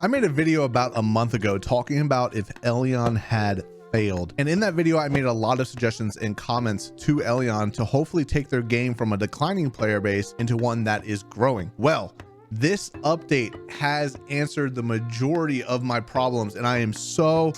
I made a video about a month ago talking about if Elyon had failed. And in that video, I made a lot of suggestions and comments to Elyon to hopefully take their game from a declining player base into one that is growing. Well, this update has answered the majority of my problems, and I am so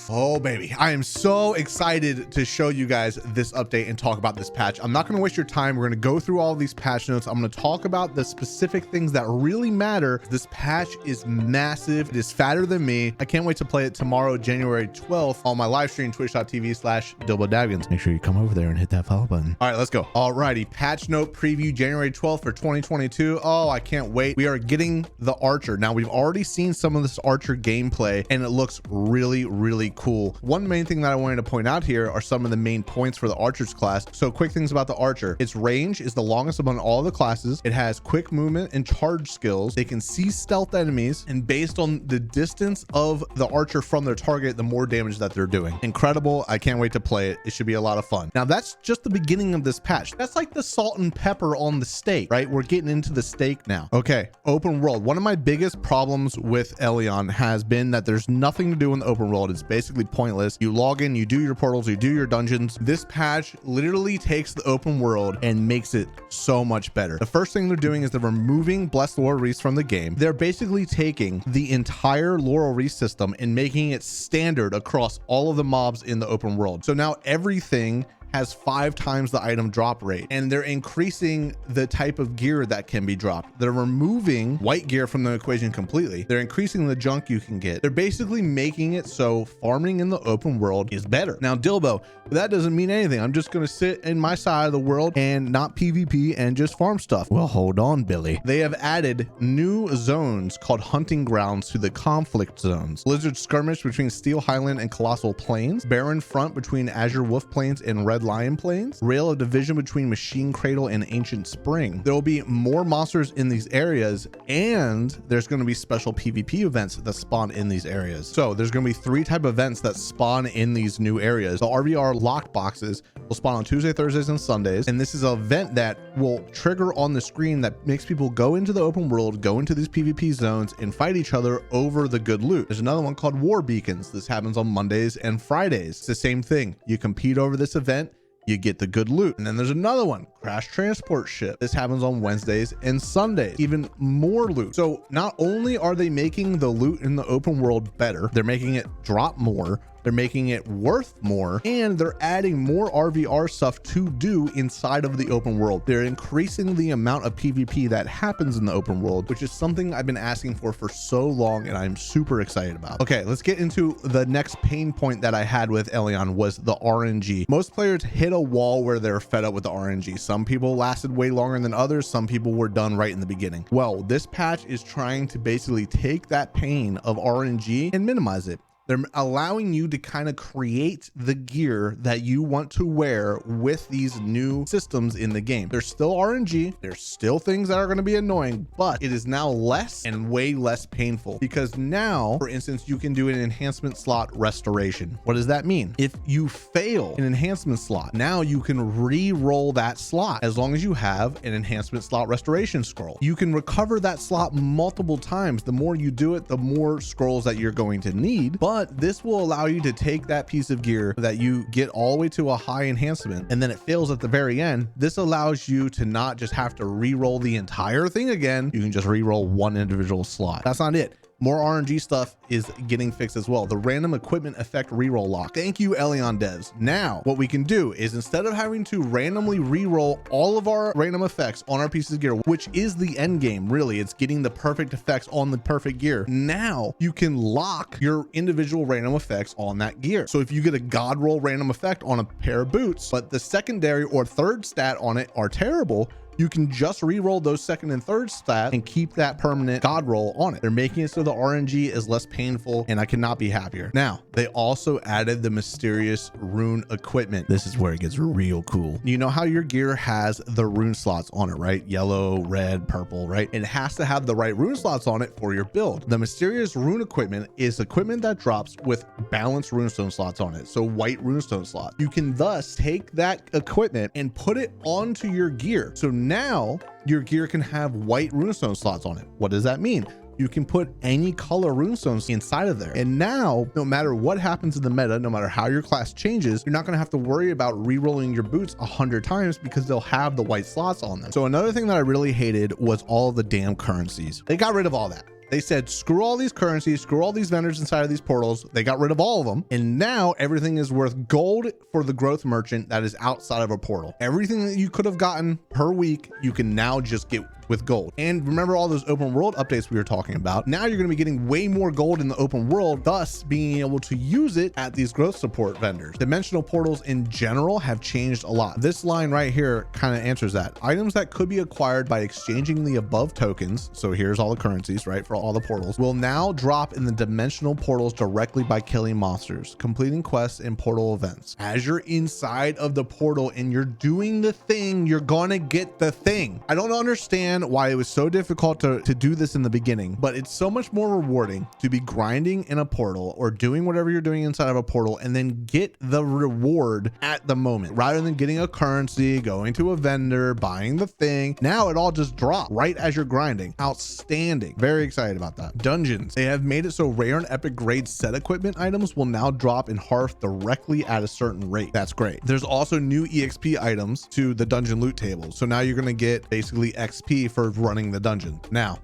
I am so excited to show you guys this update and talk about this patch. I'm not going to waste your time. We're going to go through all of these patch notes. I'm going to talk about the specific things that really matter. This patch is massive. It is fatter than me. I can't wait to play it tomorrow, January 12th on my live stream, twitch.tv/DilboDavgans. Make sure you come over there and hit that follow button. All right, let's go. Alrighty, patch note preview January 12th for 2022. Oh, I can't wait. We are getting the Archer. Now, we've already seen some of this Archer gameplay and it looks really, really cool. One main thing that I wanted to point out here are some of the main points for the Archer's class. So quick things about the Archer. Its range is the longest among all the classes. It has quick movement and charge skills. They can see stealth enemies, and based on the distance of the Archer from their target, the more damage that they're doing. Incredible. I can't wait to play it. It should be a lot of fun. Now, that's just the beginning of this patch. That's like the salt and pepper on the steak, right? We're getting into the steak now. Okay, open world. One of my biggest problems with Elyon has been that there's nothing to do in the open world. It's basically pointless. You log in, you do your portals, you do your dungeons. This patch literally takes the open world and makes it so much better. The first thing they're doing is they're removing Blessed Laurel Wreaths from the game. They're basically taking the entire Laurel Wreath system and making it standard across all of the mobs in the open world. So now everything has 5 times the item drop rate, and they're increasing the type of gear that can be dropped. They're removing white gear from the equation completely. They're increasing the junk you can get. They're basically making it so farming in the open world is better. Now, Dilbo, that doesn't mean anything. I'm just going to sit in my side of the world and not PvP and just farm stuff. Well, hold on, Billy. They have added new zones called hunting grounds to the conflict zones. Blizzard skirmish between Steel Highland and Colossal Plains. Barren front between Azure Wolf Plains and Red Lion Plains. Rail of division between Machine Cradle and Ancient Spring. There will be more monsters in these areas, and there's going to be special PvP events that spawn in these areas. So there's going to be 3 type of events that spawn in these new areas. The RVR locked boxes will spawn on Tuesday, Thursdays, and Sundays, and this is an event that will trigger on the screen that makes people go into the open world, go into these PvP zones, and fight each other over the good loot. There's another one called War Beacons. This happens on Mondays and Fridays. It's the same thing. You compete over this event, you get the good loot. And then there's another one, Crash Transport Ship. This happens on Wednesdays and Sundays. Even more loot. So not only are they making the loot in the open world better, they're making it drop more, they're making it worth more, and they're adding more RVR stuff to do inside of the open world. They're increasing the amount of PvP that happens in the open world, which is something I've been asking for so long, and I'm super excited about. Okay, let's get into the next pain point that I had with Elyon was the RNG. Most players hit a wall where they're fed up with the RNG. Some people lasted way longer than others. Some people were done right in the beginning. Well, this patch is trying to basically take that pain of RNG and minimize it. They're allowing you to kind of create the gear that you want to wear with these new systems in the game. There's still RNG. There's still things that are going to be annoying, but it is now less and way less painful because now, for instance, you can do an enhancement slot restoration. What does that mean? If you fail an enhancement slot, now you can re-roll that slot as long as you have an enhancement slot restoration scroll. You can recover that slot multiple times. The more you do it, the more scrolls that you're going to need, but this will allow you to take that piece of gear that you get all the way to a high enhancement and then it fails at the very end. This allows you to not just have to re-roll the entire thing again. You can just re-roll one individual slot. That's not it. More RNG stuff is getting fixed as well. The random equipment effect reroll lock. Thank you, Elyon devs. Now, what we can do is instead of having to randomly reroll all of our random effects on our pieces of gear, which is the end game, really, it's getting the perfect effects on the perfect gear. Now you can lock your individual random effects on that gear. So if you get a god roll random effect on a pair of boots, but the secondary or third stat on it are terrible, you can just re-roll those second and third stats and keep that permanent god roll on it. They're making it so the RNG is less painful, and I cannot be happier. Now, they also added the mysterious rune equipment. This is where it gets real cool. You know how your gear has the rune slots on it, right? Yellow, red, purple, right? It has to have the right rune slots on it for your build. The mysterious rune equipment is equipment that drops with balanced runestone slots on it. So white runestone slots. You can thus take that equipment and put it onto your gear. So now your gear can have white runestone slots on it. What does that mean? you can put any color runestones inside of there. And now, no matter what happens in the meta, no matter how your class changes, you're not going to have to worry about re-rolling your boots 100 times because they'll have the white slots on them. So another thing that I really hated was all of the damn currencies. They got rid of all that. They said, screw all these currencies, screw all these vendors inside of these portals. They got rid of all of them. And now everything is worth gold for the growth merchant that is outside of a portal. Everything that you could have gotten per week, you can now just get with gold. And remember all those open world updates we were talking about? Now you're going to be getting way more gold in the open world, thus being able to use it at these growth support vendors. Dimensional portals in general have changed a lot. This line right here kind of answers that. Items that could be acquired by exchanging the above tokens, so here's all the currencies, right, for all the portals, will now drop in the dimensional portals directly by killing monsters, completing quests and portal events. As you're inside of the portal and you're doing the thing, you're gonna get the thing. I don't understand why it was so difficult to do this in the beginning, but it's so much more rewarding to be grinding in a portal or doing whatever you're doing inside of a portal and then get the reward at the moment rather than getting a currency, going to a vendor, buying the thing. Now it all just drops right as you're grinding. Outstanding. Very excited about that. Dungeons. They have made it so rare and epic grade set equipment items will now drop in Hearth directly at a certain rate. That's great. There's also new EXP items to the dungeon loot tables. So now you're going to get basically XP for running the dungeon. Now,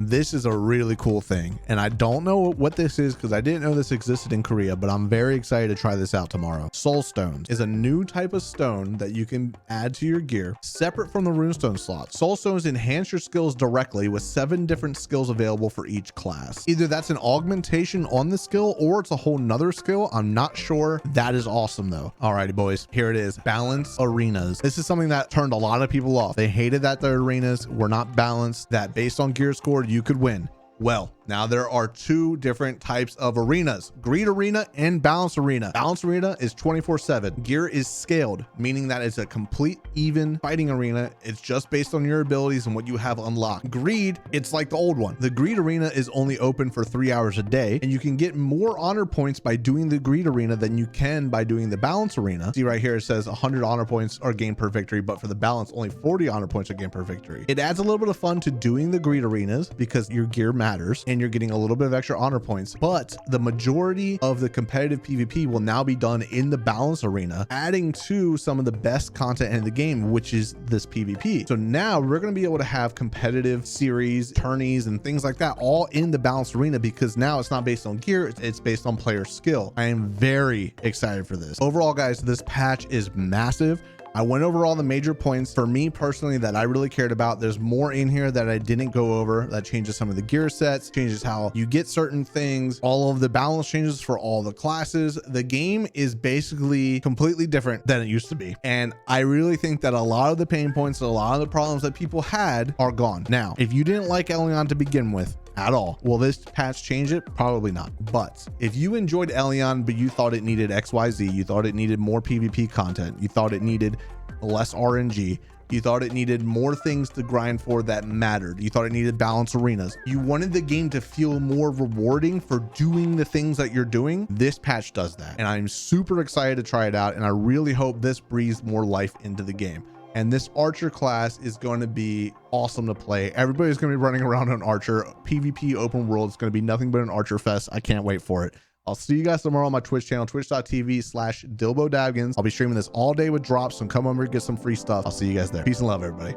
this is a really cool thing, and I don't know what this is because I didn't know this existed in Korea, but I'm very excited to try this out tomorrow. Soul stones is a new type of stone that you can add to your gear separate from the runestone slot. Soul stones enhance your skills directly with 7 different skills available for each class. Either that's an augmentation on the skill or it's a whole nother skill. I'm not sure. That is awesome though. Alrighty boys, here it is. Balanced arenas. This is something that turned a lot of people off. They hated that the arenas were not balanced, that based on gear score you could win. Well, now there are 2 different types of arenas, Greed Arena and Balanced Arena. Balanced Arena is 24/7. Gear is scaled, meaning that it's a complete even fighting arena. It's just based on your abilities and what you have unlocked. Greed, it's like the old one. The Greed Arena is only open for 3 hours a day, and you can get more honor points by doing the Greed Arena than you can by doing the Balanced Arena. See right here, it says 100 honor points are gained per victory, but for the Balance, only 40 honor points are gained per victory. It adds a little bit of fun to doing the Greed Arenas because your gear matters and you're getting a little bit of extra honor points, but the majority of the competitive PvP will now be done in the Balance Arena, adding to some of the best content in the game, which is this PvP. So now we're going to be able to have competitive series, tourneys, and things like that all in the Balance Arena because now it's not based on gear, it's based on player skill. I am very excited for this. Overall, guys, this patch is massive. I went over all the major points for me personally that I really cared about. There's more in here that I didn't go over that changes some of the gear sets, changes how you get certain things, all of the balance changes for all the classes. The game is basically completely different than it used to be. And I really think that a lot of the pain points, a lot of the problems that people had are gone. Now, if you didn't like Elyon to begin with, at all, will this patch change it? Probably not. But if you enjoyed Elyon, but you thought it needed XYZ, you thought it needed more PvP content, you thought it needed less RNG, you thought it needed more things to grind for that mattered, you thought it needed balanced arenas, you wanted the game to feel more rewarding for doing the things that you're doing, this patch does that. And I'm super excited to try it out, and I really hope this breathes more life into the game. And this Archer class is going to be awesome to play. Everybody's going to be running around on Archer. PvP open world is going to be nothing but an Archer fest. I can't wait for it. I'll see you guys tomorrow on my Twitch channel, twitch.tv/DilboDavgins. I'll be streaming this all day with drops, so come over and get some free stuff. I'll see you guys there. Peace and love, everybody.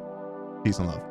Peace and love.